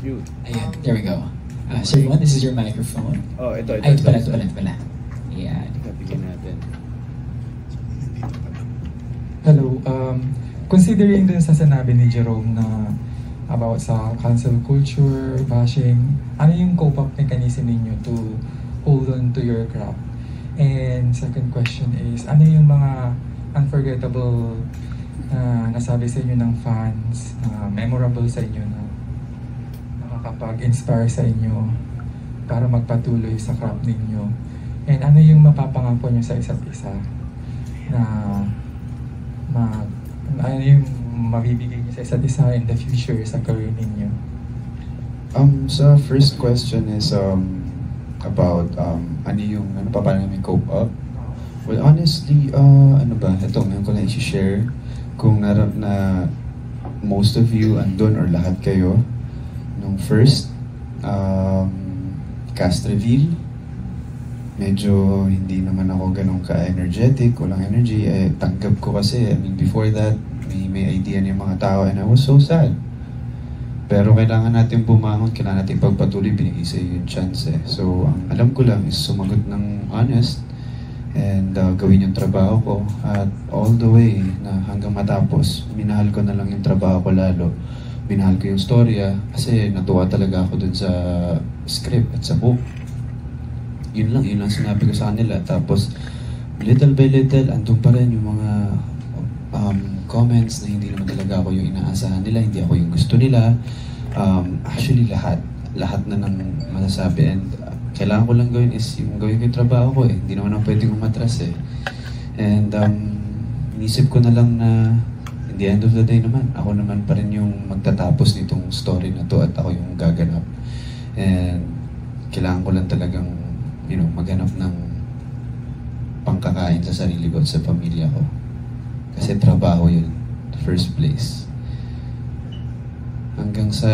Mute. Ayan, there we go. So Yvonne, this is your microphone. Oh, ito. Ay, ito pala. Ayan. Bigyan natin. Hello. Considering din sa sinabi ni Jerome na about sa cancel culture, bashing, ano yung cope-up mechanism ninyo to hold on to your craft? And second question is, ano yung mga unforgettable na nasabi sa inyo ng fans, na memorable sa inyo na nakakapag-inspire sa inyo para magpatuloy sa craft ninyo? And ano yung mapapangako nyo sa isa't isa na ano yung mabibigay niyo sa isa't isa in the future sa career ninyo? So first question is about paano namin cope up? Well, honestly, ito ngayon ko lang i-share kung na most of you andun or lahat kayo nung first cast reveal. Medyo hindi naman ako ganun ka-energetic, walang energy. Tanggap ko kasi, before that, may idea ng mga tao and I was so sad. Pero kailangan natin bumangon, kailangan natin pagpatuloy, binigay sa yung chance eh. So, ang alam ko lang is sumagot ng honest and gawin yung trabaho ko. At all the way na hanggang matapos, minahal ko na lang yung trabaho ko lalo. Minahal ko yung storya kasi natuwa talaga ako dun sa script at sa book. Yun lang sinabi ko sa kanila. Tapos, little by little, andun pa rin yung mga comments na hindi naman talaga ako yung inaasahan nila, hindi ako yung gusto nila. Actually, lahat na ng masasabi. And kailangan ko lang gawin is yung gawin ko yung trabaho ko eh. Hindi naman ako pwedeng umatras eh. And inisip ko na lang na in the end of the day naman, ako naman pa rin yung magtatapos nitong story na to at ako yung gaganap. And kailangan ko lang talagang maghanap ng pangkakain sa sarili ko at sa pamilya ko. Kasi trabaho yun, first place. Hanggang sa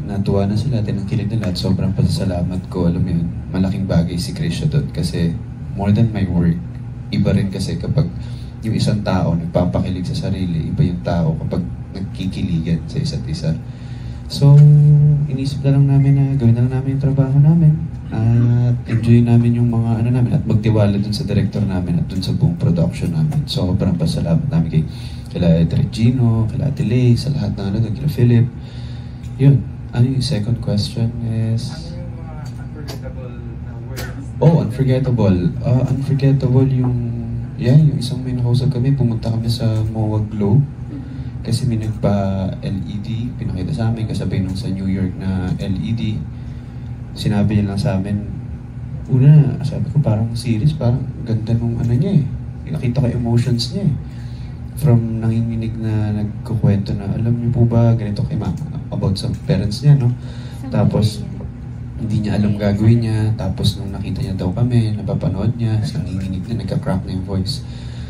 natuwa na sila, tinangkilig nila at sobrang pasasalamat ko, alam mo yun, malaking bagay si Krisha doon kasi more than my work, iba rin kasi kapag yung isang tao nagpapakilig sa sarili, iba yung tao kapag nagkikiligan sa isa't isa. So, inisip na lang namin na gawin na lang namin yung trabaho namin at enjoy namin yung mga namin at magtiwala dun sa director namin at dun sa buong production namin. So, sobrang pasalamat namin kila Direk Gino, kila Ate Lay, sa lahat ng kila Philip. Yun. Ano yung second question is... Ano yung mga unforgettable na words? Oh, unforgettable. Unforgettable yung isang may nakausap kami, pumunta kami sa MOA Globe. Kasi may nagpa-LED, pinakita sa amin kasabay nung sa New York na LED. Sinabi niya lang sa amin, sabi ko parang series, parang ganda nung niya eh. Nakita ko emotions niya eh. From nanginginig na nagkukwento na, alam niyo po ba, ganito kay about sa parents niya, no? Tapos, hindi niya alam gagawin niya. Tapos, nung nakita niya daw kami, napapanood niya, nanginginig na, nagka-crack na yung voice.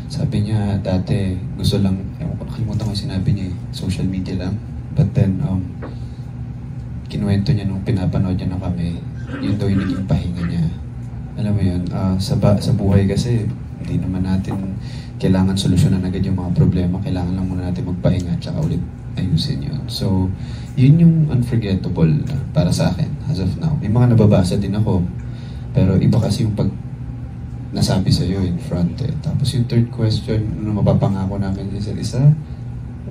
Sabi niya, dati, gusto lang, nakalimutan ko yung sinabi niya social media lang. But then, kinuwento niya nung pinapanood niya na kami, yun daw yung naging pahinga niya. Alam mo yun, sa buhay kasi, hindi naman natin kailangan solusyonan agad yung mga problema. Kailangan lang muna natin magpahinga at saka ulit ayusin yun. So, yun yung unforgettable para sa akin as of now. May mga nababasa din ako, pero iba kasi yung pag nasabi sa'yo in front eh. Tapos yung third question, mapapangako namin isa isa,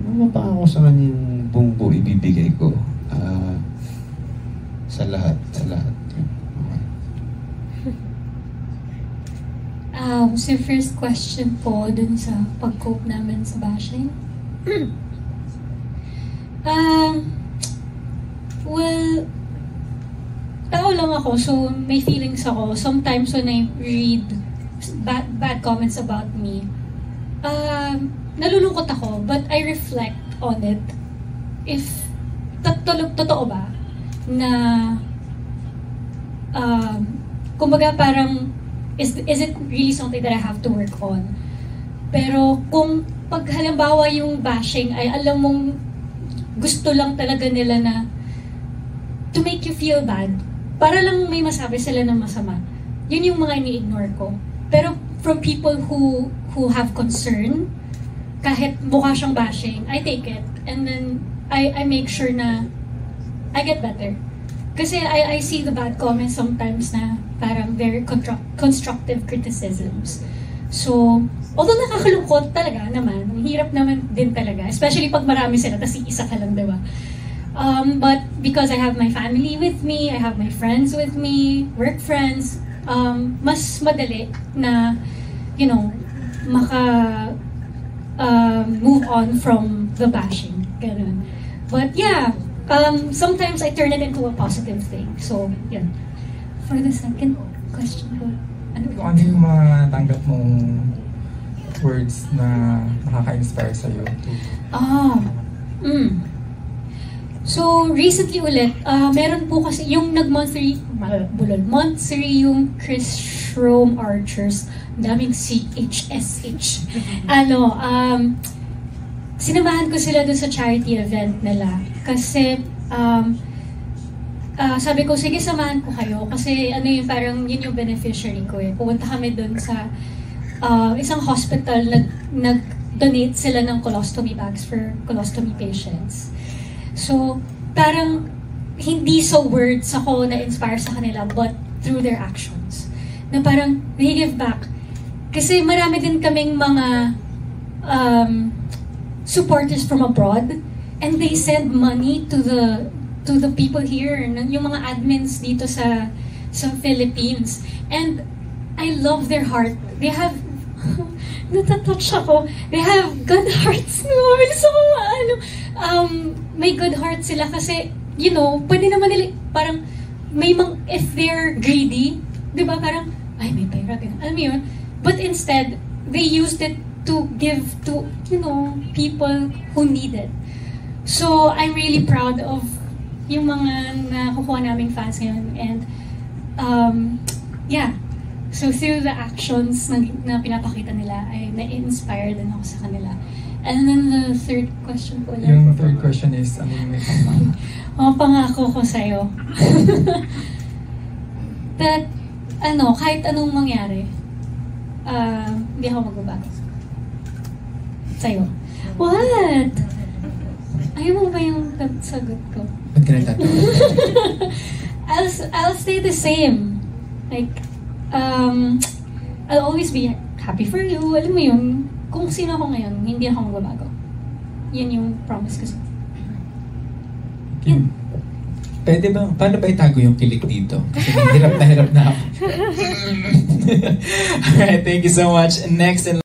mapapangako sa kanya yung buong buo ibibigay ko sa lahat. So first question po dun sa pag-cope namin sa bashing. Well, tao lang ako, so may feelings ako. Sometimes when I read bad comments about me, nalulungkot ako, but I reflect on it. If totoo ba na kumbaga parang is it really something that I have to work on? Pero kung pag halimbawa yung bashing ay alam mong gusto lang talaga nila na to make you feel bad, para lang may masabi sila ng masama, yun yung mga ini-ignore ko. Pero from people who have concern, kahit mukha siyang bashing, I take it and then I make sure na I get better. Kasi I see the bad comments sometimes na parang very constructive criticisms. So, although nakakalungkot talaga naman, ang hirap naman din talaga, especially pag marami sila, tas isa ka lang, diba? But because I have my family with me, I have my friends with me, work friends, mas madali na, you know, move on from the bashing. Ganun. But yeah, sometimes I turn it into a positive thing. So, yeah. For the second question ko, Ano yung matanggap mong words na nakaka-inspire sa'yo? So, recently ulit, meron po kasi yung nag-monthly yung Chris Shrome Archers, daming CHSH. Sinamahan ko sila dun sa charity event nila. Kasi, sabi ko, sige, samahan ko kayo. Kasi, parang yun yung beneficiary ko eh. Pumunta kami dun sa isang hospital, nag-donate sila ng colostomy bags for colostomy patients. So, parang hindi sa words ako na-inspire sa kanila, but through their actions. Na parang, they give back. Kasi marami din kaming mga supporters from abroad, and they send money to the people here, yung mga admins dito sa Philippines. And I love their heart. They have, natatouch ako, they have good hearts. So, may good heart sila kasi, you know, pwede naman nila, parang, if they're greedy, di ba, parang, ay, may pera, ganun. Alam mo yun? But instead, they used it to give to, you know, people who need it. So, I'm really proud of yung mga nakukuha naming fans ngayon. And, yeah. So, through the actions na pinapakita nila, ay na-inspire din ako sa kanila. And then the third question ko ulit. Yung third question is, ano yung may pangako? Pangako ko sa'yo. That, kahit anong mangyari, hindi ako magbabago. Sa'yo. What? Ayaw mo ba yung sagot ko? Ba't ka nagtatanong? I'll stay the same. Like, I'll always be happy for you. Alam mo yun, kung sino ako ngayon, hindi ako magbabago. Yun yung promise ko sa'yo. Yun. Pwede ba, paano ba itago yung kilig dito? Kasi hirap na ako. Alright, thank you so much. Next in